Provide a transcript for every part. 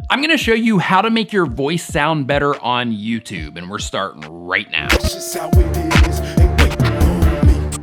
I'm gonna show you how to make your voice sound better on YouTube, and we're starting right now.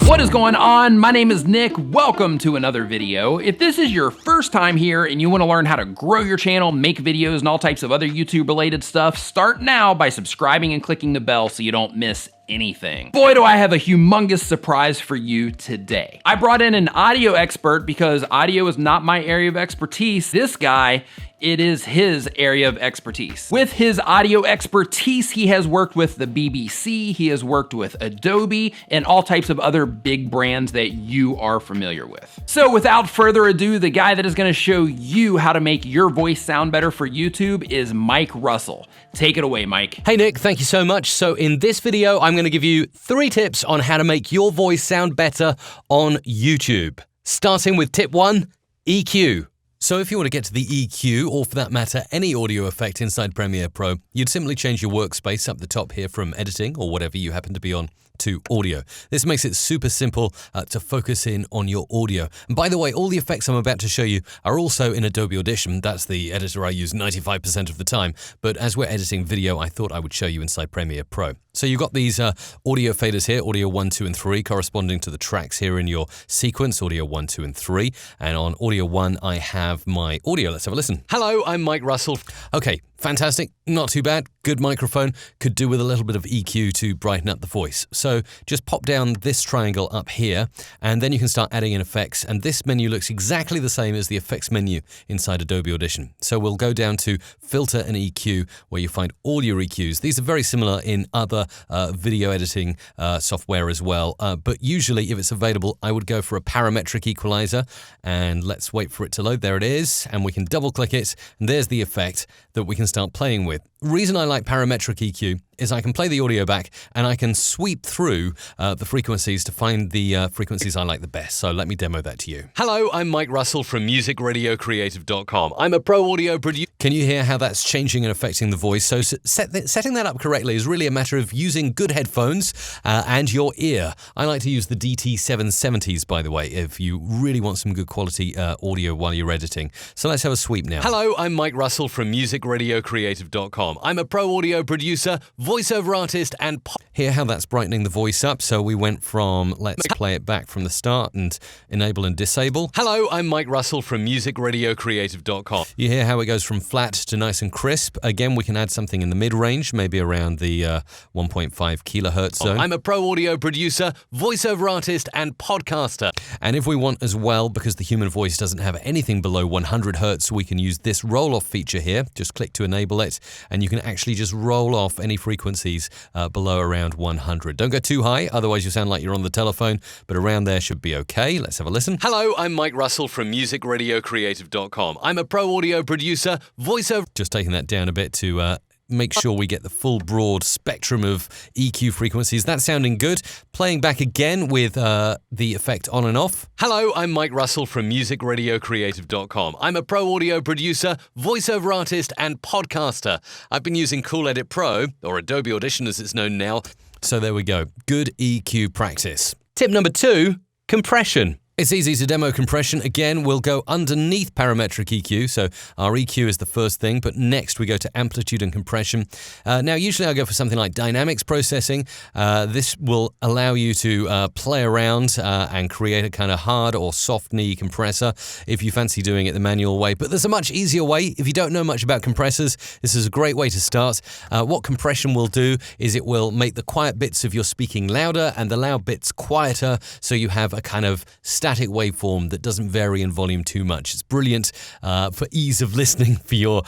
What is going on? My name is Nick. Welcome to another video. If this is your first time here and you want to learn how to grow your channel, make videos, and all types of other YouTube related stuff, start now by subscribing and clicking the bell so you don't miss anything. Boy, do I have a humongous surprise for you today. I brought in an audio expert because audio is not my area of expertise. This guy, it is his area of expertise. With his audio expertise, he has worked with the BBC, he has worked with Adobe, and all types of other big brands that you are familiar with. So without further ado, the guy that is gonna show you how to make your voice sound better for YouTube is Mike Russell. Take it away, Mike. Hey Nick, thank you so much. So in this video, I'm going to give you 3 tips on how to make your voice sound better on YouTube. Starting with tip 1, EQ. So if you want to get to the EQ, or for that matter, any audio effect inside Premiere Pro, you'd simply change your workspace up the top here from editing or whatever you happen to be on to audio. This makes it super simple to focus in on your audio. And by the way, all the effects I'm about to show you are also in Adobe Audition. That's the editor I use 95% of the time. But as we're editing video, I thought I would show you inside Premiere Pro. So you've got these audio faders here, audio 1, 2, and 3, corresponding to the tracks here in your sequence, audio 1, 2, and 3. And on audio 1, I have my audio. Let's have a listen. Hello, I'm Mike Russell. Okay, fantastic. Not too bad. Good microphone. Could do with a little bit of EQ to brighten up the voice. So just pop down this triangle up here, and then you can start adding in effects. And this menu looks exactly the same as the effects menu inside Adobe Audition. So we'll go down to Filter and EQ, where you find all your EQs. These are very similar in other video editing software as well. But usually, if it's available, I would go for a parametric equalizer. And let's wait for it to load. There it is. And we can double click it. And there's the effect that we can start playing with. Reason I like parametric EQ is I can play the audio back and I can sweep through the frequencies to find the frequencies I like the best. So let me demo that to you. Hello, I'm Mike Russell from musicradiocreative.com. I'm a pro audio producer. Can you hear how that's changing and affecting the voice? So setting that up correctly is really a matter of using good headphones and your ear. I like to use the DT770s, by the way, if you really want some good quality audio while you're editing. So let's have a sweep now. Hello, I'm Mike Russell from musicradiocreative.com. I'm a pro audio producer, voiceover artist, and hear how that's brightening the voice up. So we went from, let's play it back from the start and enable and disable. Hello, I'm Mike Russell from musicradiocreative.com. You hear how it goes from flat to nice and crisp. Again, we can add something in the mid-range, maybe around the 1.5 kilohertz zone. I'm a pro audio producer, voiceover artist, and podcaster. And if we want as well, because the human voice doesn't have anything below 100 hertz, we can use this roll-off feature here. Just click to enable it, and you can actually just roll off any frequencies below around 100. Don't go too high, otherwise you sound like you're on the telephone, but around there should be okay. Let's have a listen. Hello, I'm Mike Russell from musicradiocreative.com. I'm a pro audio producer, voiceover... Just taking that down a bit to make sure we get the full broad spectrum of EQ frequencies. That's sounding good. Playing back again with the effect on and off. Hello, I'm Mike Russell from musicradiocreative.com. I'm a pro audio producer, voiceover artist, and podcaster. I've been using Cool Edit Pro, or Adobe Audition as it's known now. So there we go. Good EQ practice. Tip number 2, compression. It's easy to demo compression. Again, we'll go underneath parametric EQ. So our EQ is the first thing, but next we go to amplitude and compression. Now, usually I go for something like dynamics processing. This will allow you to play around and create a kind of hard or soft knee compressor if you fancy doing it the manual way. But there's a much easier way. If you don't know much about compressors, this is a great way to start. What compression will do is it will make the quiet bits of your speaking louder and the loud bits quieter, so you have a kind of static waveform that doesn't vary in volume too much. It's brilliant for ease of listening for your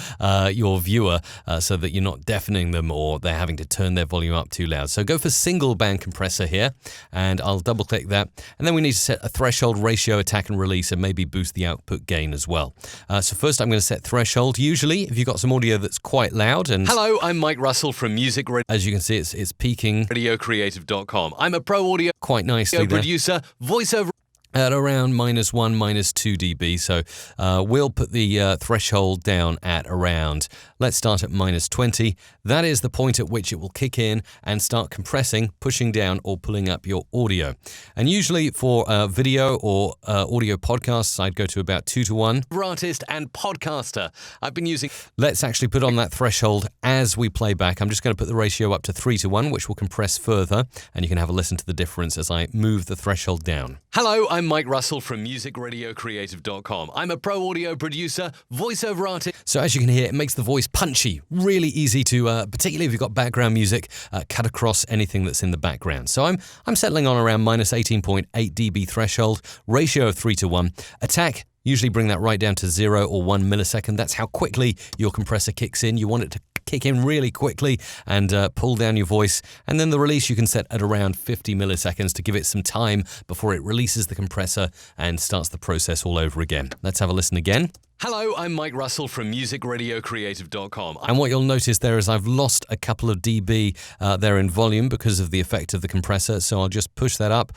viewer, so that you're not deafening them or they're having to turn their volume up too loud. So go for single band compressor here, and I'll double click that. And then we need to set a threshold, ratio, attack and release, and maybe boost the output gain as well. So first I'm going to set threshold. Usually if you've got some audio that's quite loud, and hello, I'm Mike Russell from Music Radio. As you can see, it's peaking. Radiocreative.com. I'm a pro audio quite nicely producer, voiceover. at around -1, -2 dB. So we'll put the threshold down at around, let's start at -20. That is the point at which it will kick in and start compressing, pushing down or pulling up your audio. And usually for video or audio podcasts, I'd go to about 2:1. Artist and podcaster. I've been using... Let's actually put on that threshold as we play back. I'm just going to put the ratio up to 3:1, which will compress further, and you can have a listen to the difference as I move the threshold down. Hello, I'm Mike Russell from musicradiocreative.com. I'm a pro audio producer, voiceover artist. So as you can hear, it makes the voice punchy, really easy to, particularly if you've got background music, cut across anything that's in the background. So I'm settling on around -18.8 dB threshold, ratio of 3:1. Attack, usually bring that right down to 0 or 1 millisecond. That's how quickly your compressor kicks in. You want it to kick in really quickly and pull down your voice. And then the release you can set at around 50 milliseconds to give it some time before it releases the compressor and starts the process all over again. Let's have a listen again. Hello, I'm Mike Russell from musicradiocreative.com. And what you'll notice there is I've lost a couple of dB there in volume because of the effect of the compressor. So I'll just push that up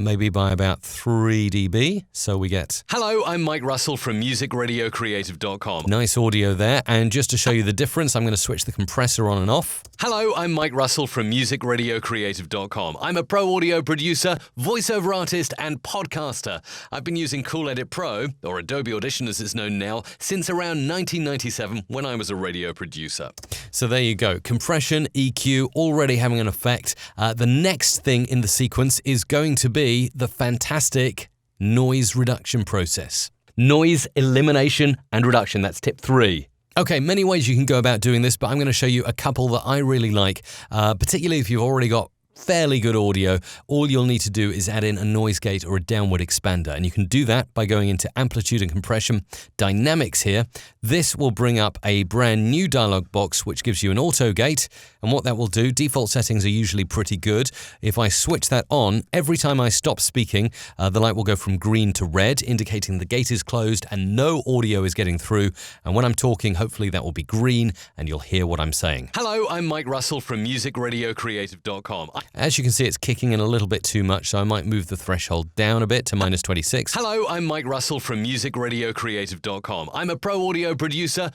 maybe by about 3 dB. So we get... Hello, I'm Mike Russell from musicradiocreative.com. Nice audio there. And just to show you the difference, I'm going to switch the compressor on and off. Hello, I'm Mike Russell from musicradiocreative.com. I'm a pro audio producer, voiceover artist, and podcaster. I've been using Cool Edit Pro, or Adobe Audition as it's known now, since around 1997 when I was a radio producer. So there you go. Compression, EQ, already having an effect. The next thing in the sequence is going to be the fantastic noise reduction process. Noise elimination and reduction. That's tip 3. Okay, many ways you can go about doing this, but I'm going to show you a couple that I really like, particularly if you've already got fairly good audio. All you'll need to do is add in a noise gate or a downward expander, and you can do that by going into amplitude and compression, dynamics here. This will bring up a brand new dialog box which gives you an auto gate, and what that will do, default settings are usually pretty good. If I switch that on, every time I stop speaking, the light will go from green to red, indicating the gate is closed and no audio is getting through. And when I'm talking, hopefully that will be green and you'll hear what I'm saying. Hello, I'm Mike Russell from musicradiocreative.com. As you can see, it's kicking in a little bit too much, so I might move the threshold down a bit to -26. Hello, I'm Mike Russell from musicradiocreative.com. I'm a pro audio producer,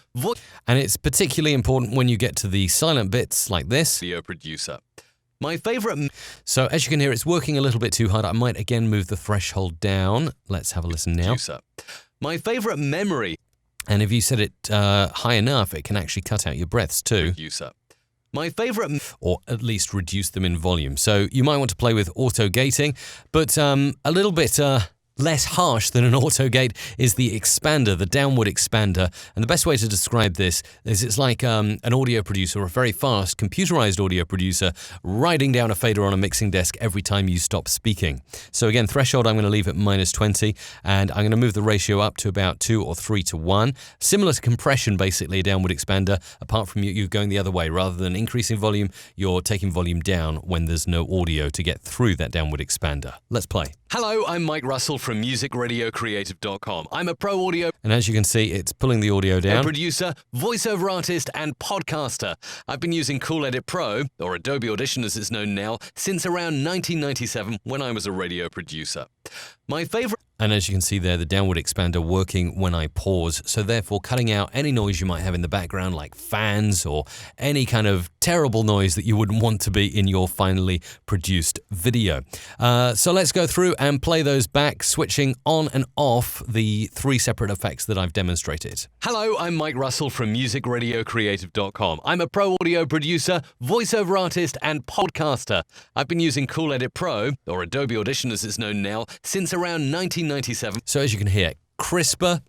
and it's particularly important when you get to the silent bits like this. Video producer. My favorite... So as you can hear, it's working a little bit too hard. I might again move the threshold down. Let's have a listen now. Producer. My favorite memory. And if you set it high enough, it can actually cut out your breaths too. Producer. My favorite, or at least reduce them in volume. So you might want to play with auto gating, but a little bit less harsh than an auto gate is the expander, the downward expander. And the best way to describe this is it's like an audio producer, a very fast computerized audio producer, writing down a fader on a mixing desk every time you stop speaking. So again, threshold I'm going to leave at -20, and I'm going to move the ratio up to about 2 or 3:1. Similar to compression, basically, a downward expander, apart from you going the other way. Rather than increasing volume, you're taking volume down when there's no audio to get through that downward expander. Let's play. Hello, I'm Mike Russell from musicradiocreative.com. I'm a pro audio... And as you can see, it's pulling the audio down. Producer, voiceover artist, and podcaster. I've been using Cool Edit Pro, or Adobe Audition as it's known now, since around 1997 when I was a radio producer. My favorite... And as you can see there, the downward expander working when I pause, so therefore cutting out any noise you might have in the background, like fans or any kind of terrible noise that you wouldn't want to be in your finally produced video. So let's go through and play those back, switching on and off the 3 separate effects that I've demonstrated. Hello, I'm Mike Russell from musicradiocreative.com. I'm a pro audio producer, voiceover artist, and podcaster. I've been using Cool Edit Pro, or Adobe Audition as it's known now, since around 1997. So as you can hear, crisper,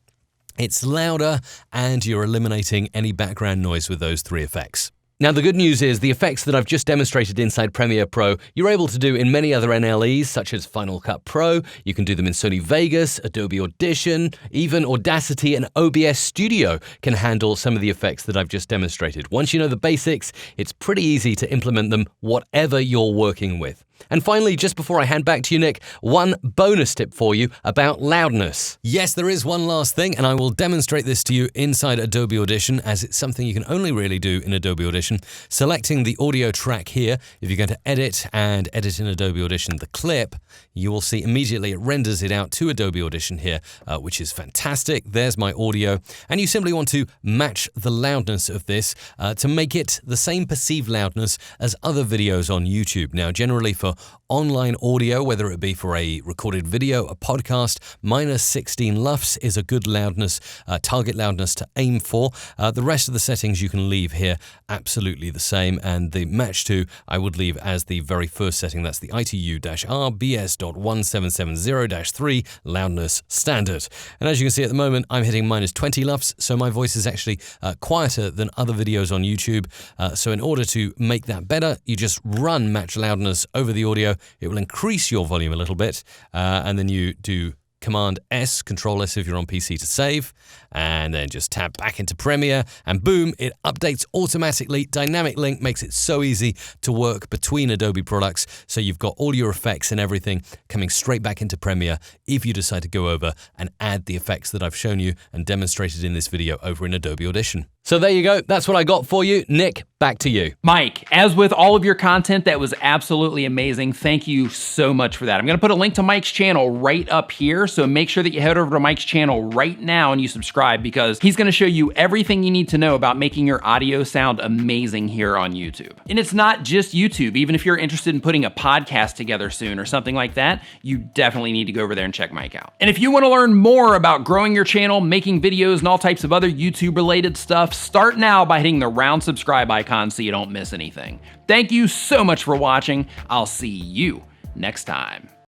it's louder, and you're eliminating any background noise with those 3 effects. Now, the good news is the effects that I've just demonstrated inside Premiere Pro, you're able to do in many other NLEs, such as Final Cut Pro. You can do them in Sony Vegas, Adobe Audition, even Audacity and OBS Studio can handle some of the effects that I've just demonstrated. Once you know the basics, it's pretty easy to implement them whatever you're working with. And finally, just before I hand back to you, Nick, one bonus tip for you about loudness. Yes, there is one last thing, and I will demonstrate this to you inside Adobe Audition, as it's something you can only really do in Adobe Audition. Selecting the audio track here, if you're going to edit and edit in Adobe Audition the clip, you will see immediately it renders it out to Adobe Audition here, which is fantastic. There's my audio, and you simply want to match the loudness of this to make it the same perceived loudness as other videos on YouTube. Now, generally for online audio, whether it be for a recorded video, a podcast, -16 LUFS is a good loudness, target loudness to aim for. The rest of the settings you can leave here absolutely the same, and the match to I would leave as the very first setting. That's the ITU-RBS.1770-3 loudness standard. And as you can see at the moment, I'm hitting -20 LUFS, so my voice is actually quieter than other videos on YouTube. So in order to make that better, you just run match loudness over the audio. It will increase your volume a little bit, and then you do Command S, Control S if you're on PC to save, and then just tab back into Premiere, and boom, it updates automatically. Dynamic Link makes it so easy to work between Adobe products, so you've got all your effects and everything coming straight back into Premiere if you decide to go over and add the effects that I've shown you and demonstrated in this video over in Adobe Audition. So there you go, that's what I got for you. Nick, back to you. Mike, as with all of your content, that was absolutely amazing. Thank you so much for that. I'm gonna put a link to Mike's channel right up here, so make sure that you head over to Mike's channel right now and you subscribe, because he's gonna show you everything you need to know about making your audio sound amazing here on YouTube. And it's not just YouTube. Even if you're interested in putting a podcast together soon or something like that, you definitely need to go over there and check Mike out. And if you wanna learn more about growing your channel, making videos, and all types of other YouTube-related stuff, start now by hitting the round subscribe icon so you don't miss anything. Thank you so much for watching. I'll see you next time.